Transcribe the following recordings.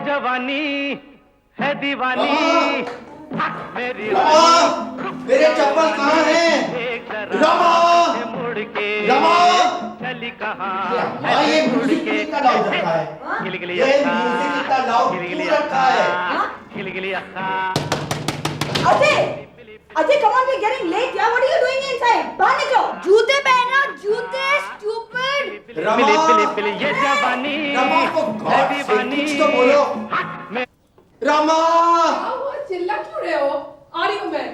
जवानी है दीवानी। मेरी मेरे चप्पल कहाँ हैं? रमा! मुड़ के रमा! चली कहाँ ये म्यूजिक कितना लाउड रखा है? गिलगिली ये म्यूजिक कितना लाउड क्यों रखा है? गिलगिली अक्का। Ajay, Ajay, come on, we're getting late. Yeah, what are you doing inside? बाहर निकलो. जूते पहनो, जूते, stupid. रमा! ये जवानी रमा को है God से दीवानी। कुछ तो बोलो. रमा! वो चिल्ला क्यों रहे हो? आ रही हूँ मैं.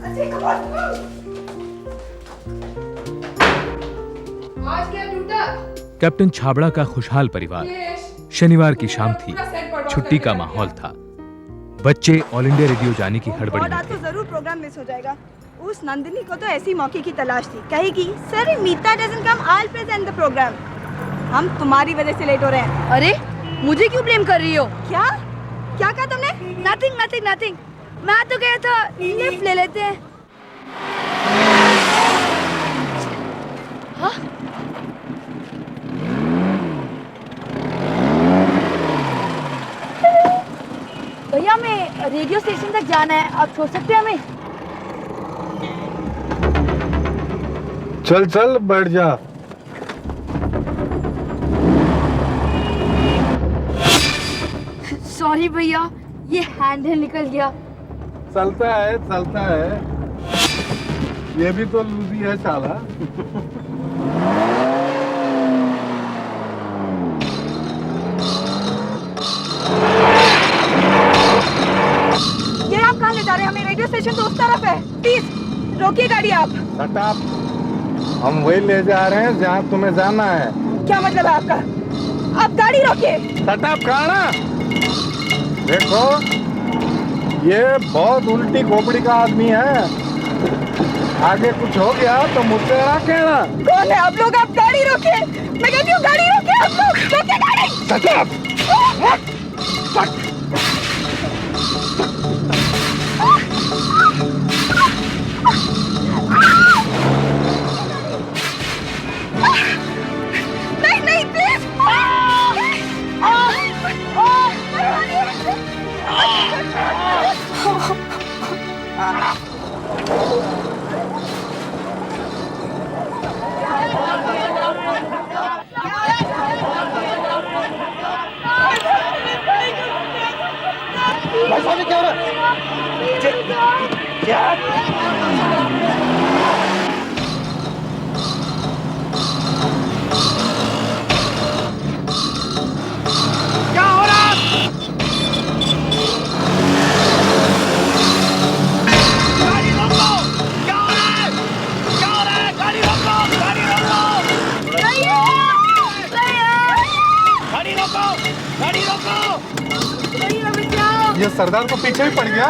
Ajay, come on. आज क्या टूटा? कैप्टन छाबड़ा का खुशहाल परिवार। शनिवार की शाम थी, छुट्टी का माहौल था। बच्चे ऑल इंडिया रेडियो जाने की हड़बड़ी में आज तो थे। जरूर प्रोग्राम मिस हो जाएगा. उस नंदिनी को तो ऐसी मौके की तलाश थी. कहेगी, sir Meeta doesn't come, I'll present the program. हम तुम्हारी वजह से लेट हो रहे हैं. अरे मुझे क्यों ब्लेम कर रही हो? क्या? क्या कहा तुमने? Nothing nothing nothing. मैं तो कहा था लिफ्ट ले लेते हैं. हाँ? भैया हमें रेडियो स्टेशन तक जाना है. आप छोड़ सकते हैं हमें? चल चल बैठ जा। सॉरी भैया, ये हैंडल निकल गया. चलता है। ये भी तो लूजी है साला। ये आप कहाँ ले जा रहे हैं? हमें रेडियो स्टेशन तो उस तरफ है. प्लीज रोकिए गाड़ी आप. Shut up। हम वही ले जा रहे हैं जहाँ तुम्हें जाना है। क्या मतलब है आपका? आप गाड़ी रोकिए. Shut up काना। देखो ये बहुत उल्टी खोपड़ी का आदमी है। आगे कुछ हो गया तो मुझसे ना कहना। कौन है आप लोग? आप गाड़ी रोकिए. मैं कहती हूँ गाड़ी रोकिए आप लोग. रोकिए गाड़ी. Shut up। नहीं प्लीज. भाई साहब क्या हो रहा है? क्या? ये सरदार को पीछे भी पड़ गया।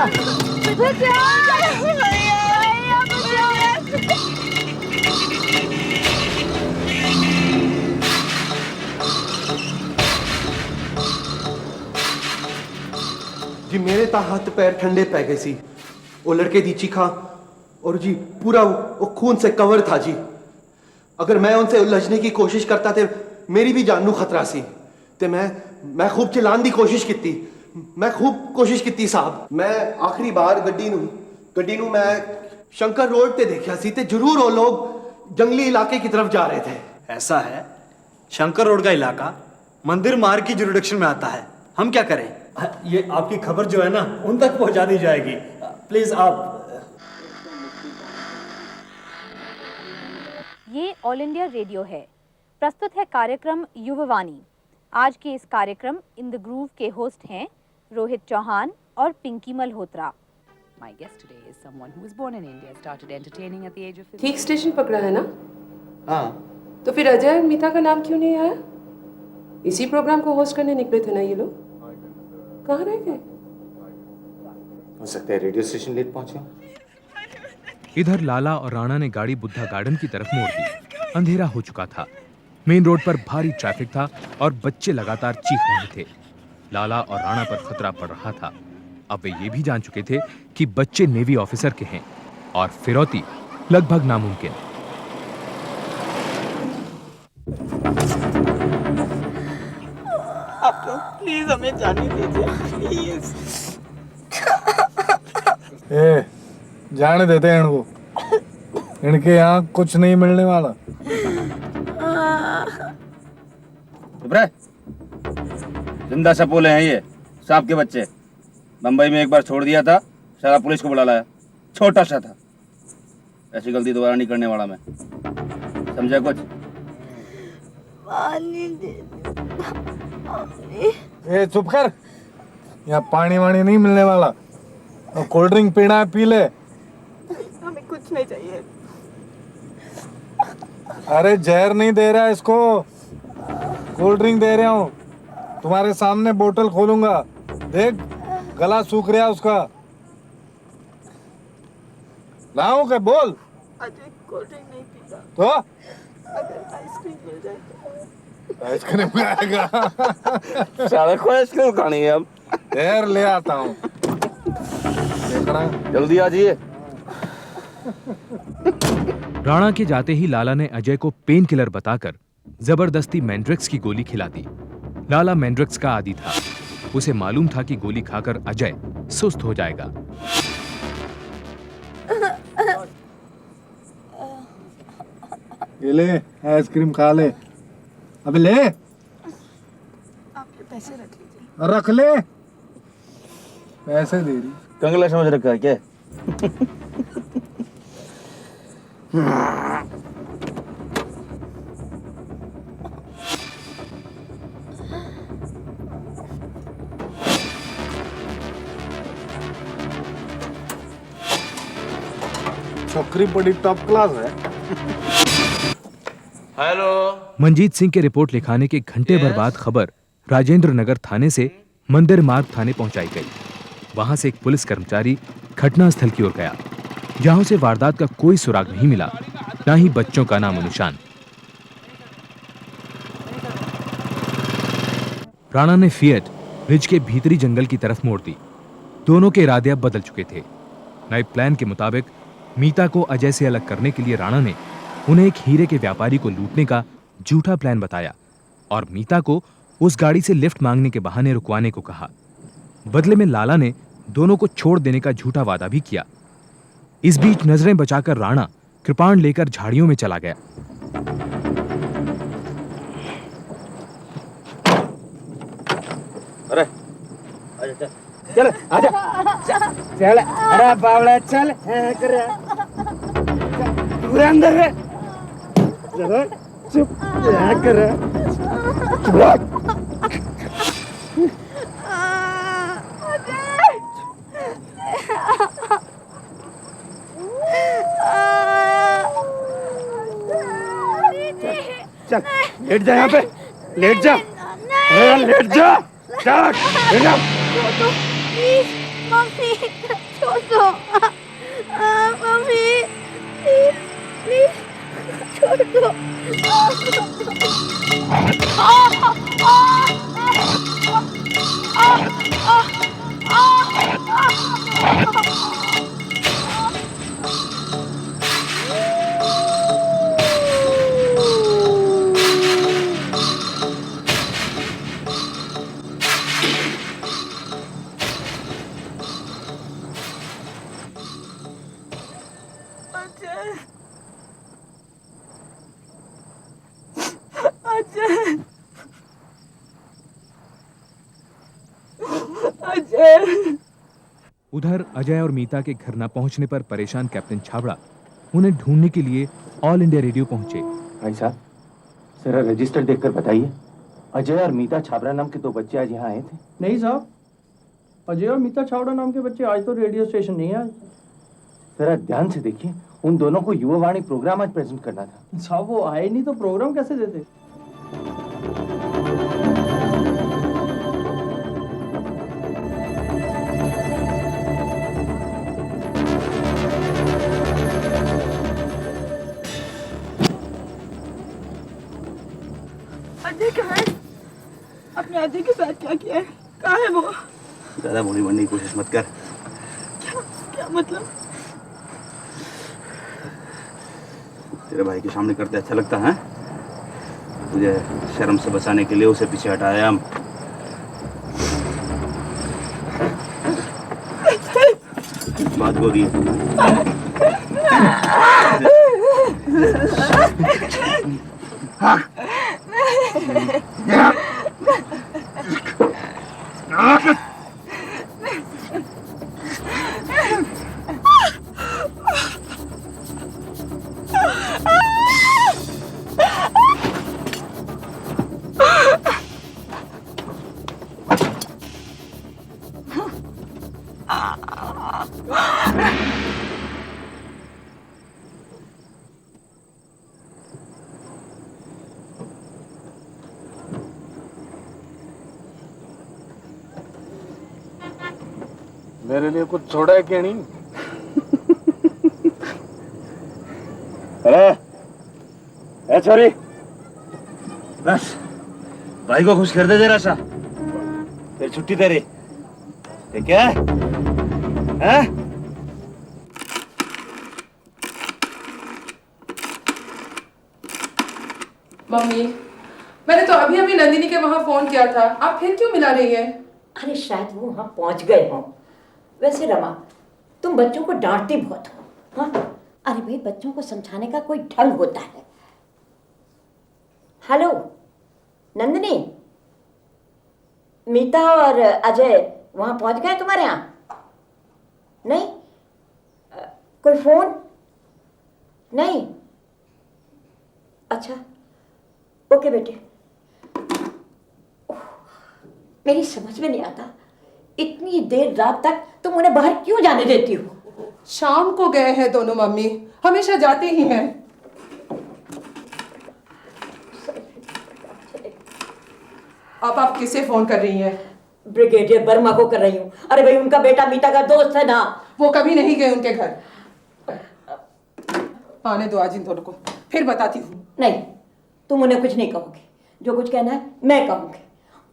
जी मेरे ता हाथ पैर ठंडे पै गए सी. वो लड़के दी चीखा और जी पूरा वो खून से कवर था जी. अगर मैं उनसे उलझने की कोशिश करता थे मेरी भी जान नू खतरा सी. ते मैं खूब चिल्लाने की कोशिश की. मैं खूब कोशिश की साहब. मैं आखिरी बार गड्डी नू मैं शंकर रोड ते देखा सी ते जरूर वो लोग जंगली इलाके की तरफ जा रहे थे. ऐसा है, शंकर रोड का इलाका मंदिर मार्ग की जुरिडिक्शन में आता है. हम क्या करें? ये आपकी खबर जो है ना उन तक पहुंचा दी जाएगी. प्लीज आप. ये ऑल इंडिया रेडियो है. प्रस्तुत है कार्यक्रम युववाणी. आज के इस कार्यक्रम इन द ग्रूव के होस्ट हैं रोहित चौहान और Pinky Malhotra. My guest today is someone who was born in India, started entertaining at the age of 15. ठीक स्टेशन पकड़ा है ना? हाँ. तो फिर अजय और मीता का नाम क्यों नहीं आया? इसी प्रोग्राम को होस्ट करने निकले थे ना ये लोग? कहाँ रह गए? हो सकता है रेडियो स्टेशन लेट पहुंचे. इधर लाला और राणा ने गाड़ी बुद्धा गार्डन की तरफ मोड़ दी. अंधेरा हो चुका था. मेन रोड पर भारी ट्रैफिक था और बच्चे लगातार चीख रहे थे. लाला और राणा पर खतरा पड़ रहा था. अब वे ये भी जान चुके थे कि बच्चे नेवी ऑफिसर के हैं और फिरौती लगभग नामुमकिन. जाने दीजिए प्लीज। ए, जाने देते हैं इनको, इनके यहाँ कुछ नहीं मिलने वाला। जिंदा सपोले हैं ये, सांप के बच्चे। बंबई में एक बार छोड़ दिया था, सारा पुलिस को बुला लाया। छोटा सा था, ऐसी गलती दोबारा नहीं करने वाला मैं, समझा कुछ? पानी दे ए चुप कर, यहाँ पानी वानी नहीं मिलने वाला। और कोल्ड ड्रिंक पीना है पी ले। हमें कुछ नहीं चाहिए। अरे जहर नहीं दे रहा इसको, कोल्ड ड्रिंक दे रहा हूँ। तुम्हारे सामने बोतल खोलूंगा, देख गला सूख रहा उसका। लाऊं क्या? बोल। अजय कोल्ड ड्रिंक नहीं पीता। तो अगर आइसक्रीम मिल जाए तो। आइसक्रीम खाएगा? सारे को आइसक्रीम खानी है अब। देर ले आता हूँ, जल्दी आ जाइए। राणा के जाते ही लाला ने अजय को पेन किलर बताकर जबरदस्ती मैंड्रिक्स की गोली खिला दी। लाला मैंड्रिक्स का आदी था, उसे मालूम था कि गोली खाकर अजय सुस्त हो जाएगा। ये ले आइसक्रीम खा ले। अबे ले, आपके पैसे रख लीजिए। रख ले, पैसे दे रही। कंगला समझ रखा है क्या? छोकरी बड़ी टॉप क्लास है। हेलो। मंजीत सिंह के रिपोर्ट लिखाने के घंटे भर बाद खबर राजेंद्र नगर थाने से मंदिर मार्ग थाने पहुंचाई गई। वहां से एक पुलिस कर्मचारी घटनास्थल की ओर गया, जहां से वारदात का कोई सुराग नहीं मिला, न ही बच्चों का नामो निशान। राणा ने फिएट रिज के भीतरी जंगल की तरफ मोड़ दी। दोनों के इरादे अब बदल चुके थे। नए प्लान के मुताबिक मीता को अजय से अलग करने के लिए राणा ने उन्हें एक हीरे के व्यापारी को लूटने का झूठा प्लान बताया और मीता को उस गाड़ी से लिफ्ट मांगने के बहाने रुकवाने को कहा। बदले में लाला ने दोनों को छोड़ देने का झूठा वादा भी किया। इस बीच नजरें बचाकर राणा कृपाण लेकर झाड़ियों में चला गया। अरे आजा, चल आजा, चल। अरे बावड़ा चल, कर पूरे अंदर है। चलो चुप कर। चल लेट जा, यहाँ पे लेट जा। लेट जा, चल लेट जा। प्लीज मम्मी छोड़ दो। मम्मी प्लीज प्लीज छोड़ दो। उधर अजय और मीता के घर न पहुंचने पर परेशान कैप्टन छाबड़ा उन्हें ढूंढने के लिए ऑल इंडिया रेडियो पहुंचे। भाई साहब, जरा रजिस्टर देखकर बताइए, अजय और मीता छाबड़ा नाम के दो बच्चे आज यहाँ आए थे? नहीं साहब, अजय और मीता छाबड़ा नाम के बच्चे आज तो रेडियो स्टेशन नहीं आए। जरा ध्यान से देखिए, उन दोनों को युवावाणी प्रोग्राम आज प्रेजेंट करना था। साहब वो आए नहीं तो प्रोग्राम कैसे देते? अजय कहाँ है? अपने अजय के साथ क्या किया है? कहाँ है वो? ज्यादा भोली बनने की कोशिश मत कर। क्या मतलब? तेरे भाई के सामने करते अच्छा लगता है? तुझे शर्म से बचाने के लिए उसे पीछे हटाया हम। हाथ खो दिए। मेरे लिए कुछ छोड़ा है क्या नहीं? अरे ए छोरी, बस भाई को खुश कर दे जरा सा, फिर छुट्टी तेरी। ठीक है? हैं? मम्मी, मैंने तो अभी अभी नंदिनी के वहाँ फोन किया था, आप फिर क्यों मिला रही हैं? अरे शायद वो वहाँ पहुँच गए हों। वैसे रमा, तुम बच्चों को डांटती बहुत हो। हाँ? अरे भाई, बच्चों को समझाने का कोई ढंग होता है। हेलो नंदिनी, मीता और अजय वहाँ पहुँच गए तुम्हारे यहाँ? नहीं? कोई फोन नहीं? अच्छा, ओके बेटे। मेरी समझ में नहीं आता, इतनी देर रात तक तुम उन्हें बाहर क्यों जाने देती हो? शाम को गए हैं दोनों मम्मी, हमेशा जाते ही हैं। अब आप किसे फोन कर रही हैं? ब्रिगेडियर वर्मा को कर रही हूँ। अरे भाई, उनका बेटा मीता का दोस्त है ना। वो कभी नहीं गए उनके घर। आने दो आज इन दोनों को, फिर बताती हूँ। नहीं, तुम उन्हें कुछ नहीं कहोगे। जो कुछ कहना है मैं कहूँगी,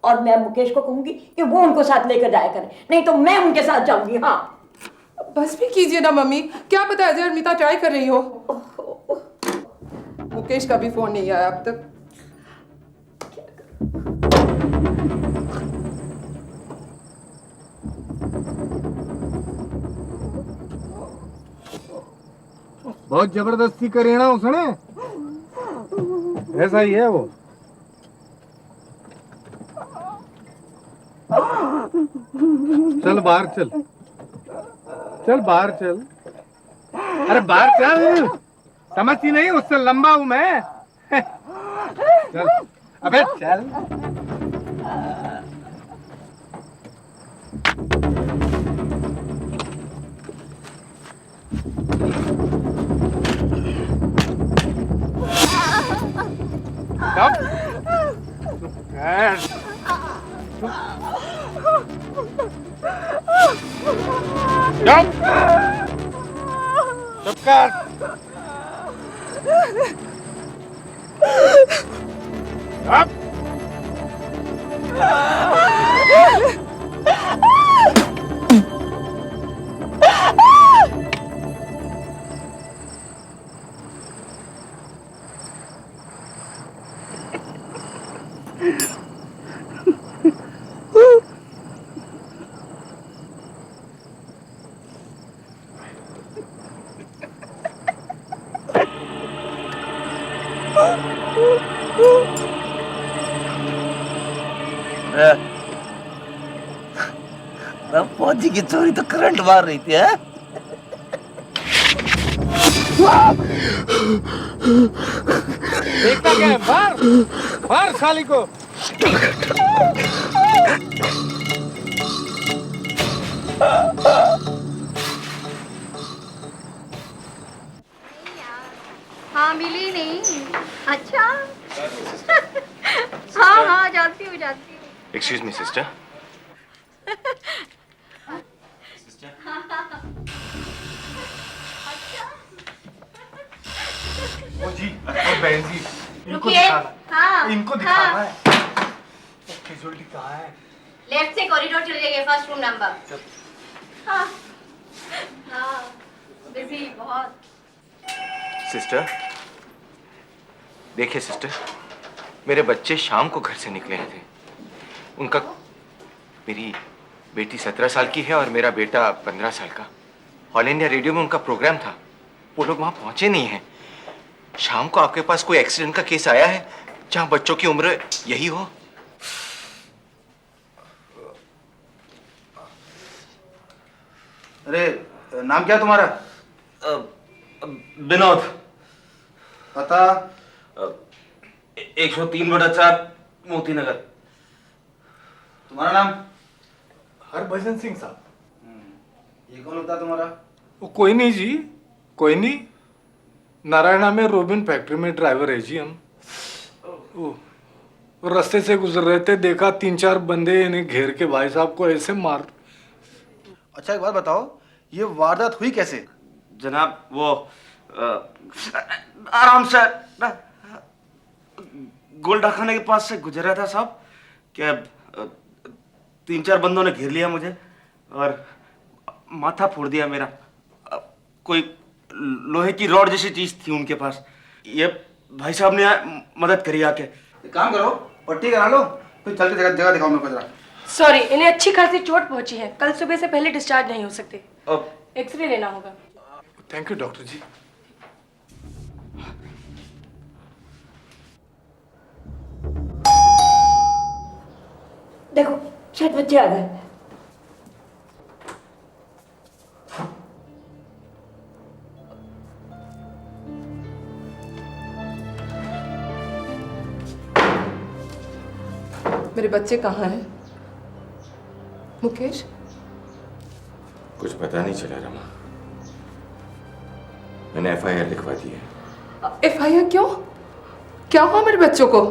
और मैं मुकेश को कहूँगी कि वो उनको साथ लेकर जाया करे, नहीं तो मैं उनके साथ जाऊंगी। हाँ, बस भी कीजिए ना मम्मी, क्या पता अजय और मीता ट्राई कर रही हो। मुकेश का भी फोन नहीं आया अब तक। बहुत जबरदस्ती करी ना उसने, ऐसा ही है वो। चल बाहर चल, चल बाहर चल। अरे बाहर चल, समझती नहीं, उससे लंबा हूं मैं। चल, अबे चल। चुप कर। फौजी की चोरी तो करंट मार रही थी। है देखता क्या है? मार मार साली को। हाँ, मिली नहीं। अच्छा। हाँ हाँ, जाती हूँ। Excuse me sister. जी और बहन जी, इनको दिखाना। हाँ, इनको दिखाना है। कैजुअलिटी कहाँ है? लेफ्ट से कॉरिडोर चले जाइए, फर्स्ट रूम नंबर। हाँ हाँ, बिजी बहुत। सिस्टर देखिए सिस्टर, मेरे बच्चे शाम को घर से निकले थे। मेरी बेटी 17 साल की है और मेरा बेटा 15 साल का। ऑल इंडिया रेडियो में उनका प्रोग्राम था, वो लोग वहां पहुंचे नहीं हैं। शाम को आपके पास कोई एक्सीडेंट का केस आया है जहां बच्चों की उम्र यही हो? अरे नाम क्या तुम्हारा? विनोद। पता 103/4 मोती नगर। तुम्हारा नाम? हरभजन सिंह साहब। ये कौन होता तुम्हारा? वो कोई नहीं जी, कोई नहीं। नारायणा में रोबिन फैक्ट्री में ड्राइवर है जी हम। वो रास्ते से गुजर रहे थे, देखा 3-4 बंदे इन्हें घेर के भाई साहब को ऐसे मार। अच्छा एक बात बताओ, ये वारदात हुई कैसे? जनाब वो आराम से गोल्डा खाने के पास से गुजर रहा था साहब, क्या 3-4 बंदों ने घेर लिया मुझे और माथा फोड़ दिया मेरा। कोई लोहे की रॉड जैसी चीज थी उनके पास। ये भाई साहब ने मदद करी आके। एक काम करो, पट्टी करा लो, फिर चल के जगह दिखाओ मेरे को जरा। सॉरी, इन्हें अच्छी खासी चोट पहुंची है, कल सुबह से पहले डिस्चार्ज नहीं हो सकते। एक्सरे लेना होगा। थैंक यू डॉक्टर जी। देखो शायद बच्चे आ गए। मेरे बच्चे कहाँ हैं? मुकेश? कुछ पता नहीं चला रमा। मैंने एफआईआर लिखवा दी है। एफआईआर क्यों? क्या हुआ मेरे बच्चों को?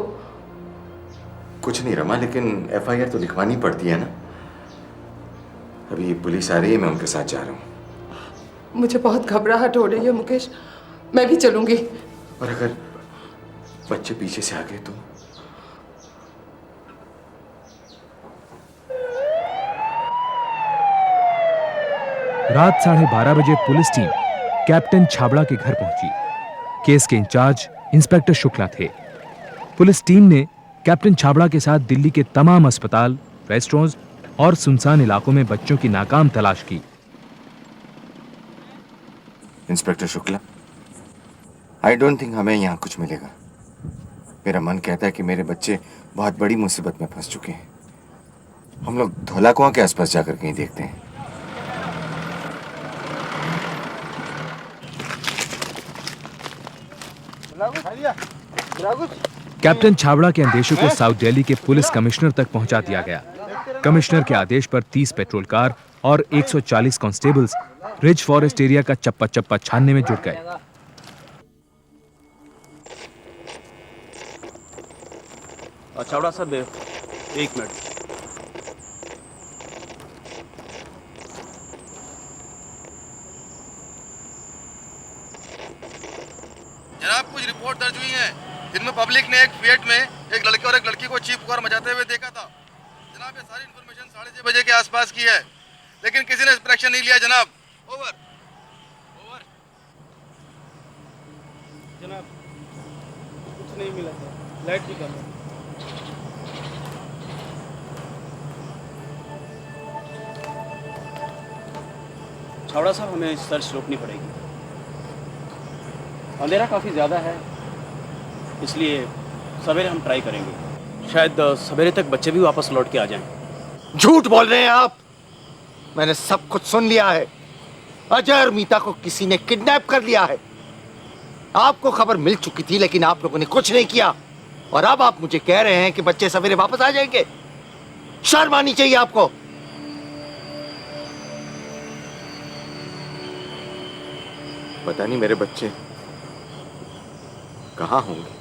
कुछ नहीं रमा, लेकिन एफआईआर तो लिखवानी पड़ती है ना। अभी पुलिस आ रही है, मैं उनके साथ जा रहा हूँ। मुझे बहुत घबराहट हो रही है मुकेश, मैं भी चलूंगी। और अगर बच्चे पीछे से आ गए तो? रात 12:30 बजे पुलिस टीम कैप्टन छाबड़ा के घर पहुंची। केस के इंचार्ज इंस्पेक्टर शुक्ला थे। पुलिस टीम ने कैप्टन छाबड़ा के साथ दिल्ली के तमाम अस्पताल, रेस्टोरेंट्स और सुनसान इलाकों में बच्चों की नाकाम तलाश की। Inspector Shukla, I don't think हमें यहाँ कुछ मिलेगा। मेरा मन कहता है कि मेरे बच्चे बहुत बड़ी मुसीबत में फंस चुके हैं। हम लोग धौला कुआं के आसपास जाकर कहीं देखते हैं। कैप्टन छाबड़ा के अंदेशों को साउथ दिल्ली के पुलिस कमिश्नर तक पहुंचा दिया गया। कमिश्नर के आदेश पर 30 पेट्रोल कार और 140 कांस्टेबल्स रिज फॉरेस्ट एरिया का चप्पा चप्पा छानने में जुट गए। छाबड़ा साहब 1 मिनट। जनाब कुछ रिपोर्ट दर्ज हुई है। दिन में पब्लिक ने एक फिएट में एक लड़के और एक लड़की को चीख पुकार मचाते हुए देखा था। जनाब ये सारी इन्फॉर्मेशन 6:30 बजे के आसपास की है, लेकिन किसी ने इस पर एक्शन नहीं लिया जनाब। ओवर। ओवर। जनाब कुछ नहीं मिला था, लाइट भी कम है। छाबड़ा साहब हमें सर्च रोकनी पड़ेगी। अंधेरा काफ़ी ज़्यादा है, इसलिए सवेरे हम ट्राई करेंगे। शायद सवेरे तक बच्चे भी वापस लौट के आ जाएं। झूठ बोल रहे हैं आप। मैंने सब कुछ सुन लिया है। अजय और मीता को किसी ने किडनैप कर लिया है। आपको खबर मिल चुकी थी, लेकिन आप लोगों ने कुछ नहीं किया। और अब आप मुझे कह रहे हैं कि बच्चे सवेरे वापस आ जाएंगे। शर्म आनी चाहिए आपको। पता नहीं मेरे बच्चे कहां होंगे।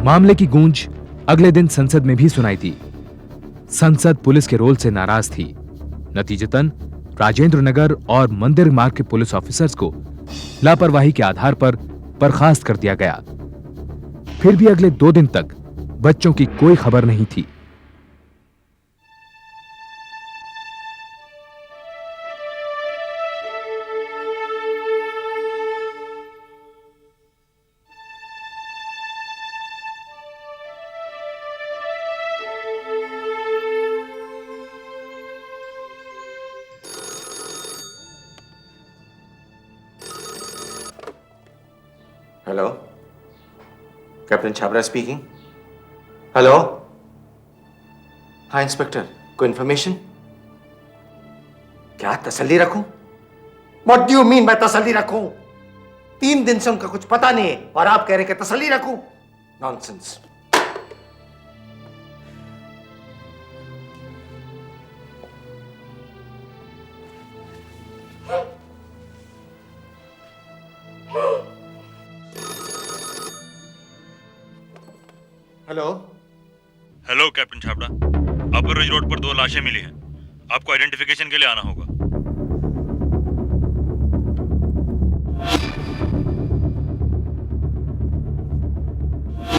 मामले की गूंज अगले दिन संसद में भी सुनाई दी। संसद पुलिस के रोल से नाराज थी। नतीजतन राजेंद्र नगर और मंदिर मार्ग के पुलिस ऑफिसर्स को लापरवाही के आधार पर बर्खास्त कर दिया गया। फिर भी अगले 2 दिन तक बच्चों की कोई खबर नहीं थी। Hello, captain Chhabra speaking. Hello, हाँ इंस्पेक्टर, कोई इंफॉर्मेशन? क्या तसल्ली रखूं? What do you mean मैं तसल्ली रखूं? 3 दिन से उनका कुछ पता नहीं है और आप कह रहे कि तसल्ली रखूं? Nonsense. Hello hello captain Chhabra, अपर रोड पर 2 लाशें मिली हैं। आपको आइडेंटिफिकेशन के लिए आना होगा।